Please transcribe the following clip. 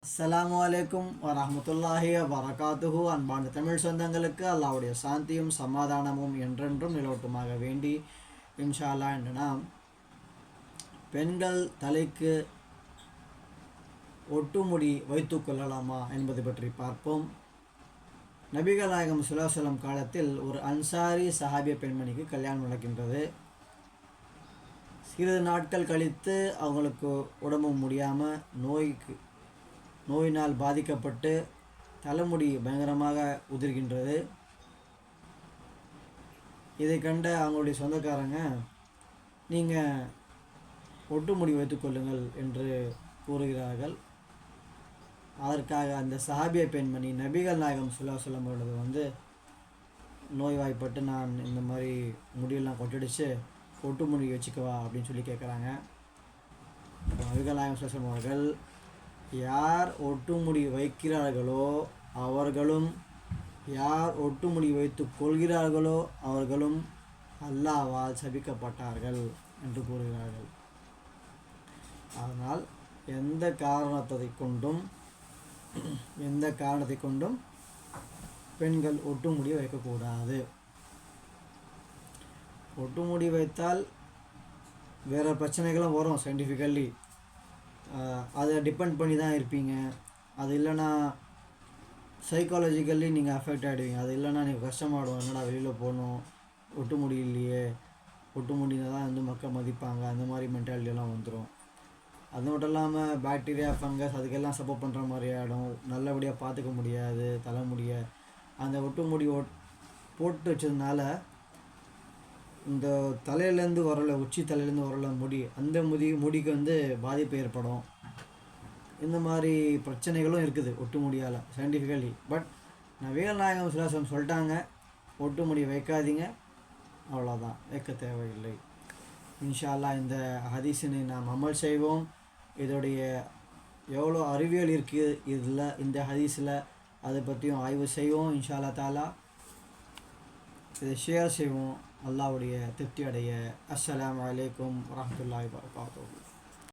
அஸ்ஸலாமு அலைக்கும் வரஹ்மத்துல்லாஹி வபரகாத்துஹு. அன்பான தமிழ் சொந்தங்களுக்கு அல்லாஹ்வுடைய சாந்தியும் சமாதானமும் என்றென்றும் நிலவட்டுமாக வேண்டி இன்ஷா அல்லாஹ் என்று நாம் பெண்கள் தலைக்கு ஒட்டுமுடி வைத்து கொள்ளலாமா என்பது பற்றி பார்ப்போம். நபிகள் நாயகம் ஸல்லல்லாஹு அலைஹி வஸல்லம் காலத்தில் ஒரு அன்சாரி சஹாபிய பெண்மணிக்கு கல்யாணம் நடக்கின்றது. சிறிது நாட்கள் கழித்து அவங்களுக்கு உடம்பு முடியாமல் நோயினால் பாதிக்கப்பட்டு தலைமுடி பயங்கரமாக உதிர்கின்றது. இதை கண்ட அவங்களுடைய சொந்தக்காரங்க, நீங்கள் ஒட்டுமுடி வைத்துக்கொள்ளுங்கள் என்று கூறுகிறார்கள். அதற்காக அந்த சஹாபிய பெண்மணி நபிகள் நாயகம் ஸல்லல்லாஹு அலைஹி வஸல்லம் அவர்களது நோய்வாய்ப்பட்டு நான் இந்த மாதிரி முடியெல்லாம் கொட்டடிச்சு ஒட்டுமுடி வச்சுக்கவா அப்படின்னு சொல்லி கேட்குறாங்க. நபிகள் நாயகம் ஸல்லல்லாஹு அலைஹி வஸல்லம் அவர்கள், யார் ஒட்டுமுடி வைக்கிறார்களோ அவர்களும், யார் ஒட்டுமுடி வைத்து கொள்கிறார்களோ அவர்களும் அல்லாஹ்வால் சபிக்கப்பட்டார்கள் என்று கூறுகிறார்கள். அதனால் எந்த காரணத்தை கொண்டும் பெண்கள் ஒட்டுமுடி வைக்கக்கூடாது. ஒட்டுமுடி வைத்தால் வேறு பிரச்சனைகளும் வரும். சயின்டிஃபிக்கலி அதை டிபெண்ட் பண்ணி தான் இருப்பீங்க. அது இல்லைன்னா சைக்காலஜிக்கலி நீங்கள் அஃபெக்ட் ஆகிடுவீங்க. அது இல்லைன்னா நீங்கள் கஷ்டமாகிடும், என்னடா வெளியில் போகணும், ஒட்டு முடியலையே, ஒட்டு முடினா தான் மக்கள் மதிப்பாங்க, அந்த மாதிரி மென்டாலிட்டியெல்லாம் வந்துடும். அது மட்டும் இல்லாமல் பாக்டீரியா, ஃபங்கஸ் அதுக்கெல்லாம் சப்போர்ட் பண்ணுற மாதிரி ஆகிடும். நல்லபடியாக பார்த்துக்க முடியாது தலைமுடிய. அந்த ஒட்டு முடி போட்டு வச்சதுனால இந்த தலையிலேருந்து வரல, உச்சி தலையிலேருந்து வரல முடி, அந்த முடிக்கு பாதிப்பு ஏற்படும். இந்த மாதிரி பிரச்சனைகளும் இருக்குது ஒட்டு முடியால் சயின்டிஃபிக்கலி. பட் நபிகள் நாயகம் ஸல்லல்லாஹு அலைஹி வஸல்லம் சொல்லிட்டாங்க, ஒட்டு முடி வைக்காதீங்க, அவ்வளோதான், வைக்க தேவையில்லை. இன்ஷா அல்லாஹ் இந்த ஹதீஸினை நாம் அமல் செய்வோம். இதோடைய எவ்வளோ அறிவியல் இருக்குது இந்த ஹதீஸில், அதை பற்றியும் ஆய்வு செய்வோம். இன்ஷா அல்லாஹ் தாலா இதை ஷேர் செய்வோம், அல்லாஹ்வுடைய திருப்தி அடைய. அஸ்ஸலாமு அலைக்கும் வரஹ்மத்துல்லாஹி வபரகாத்துஹு.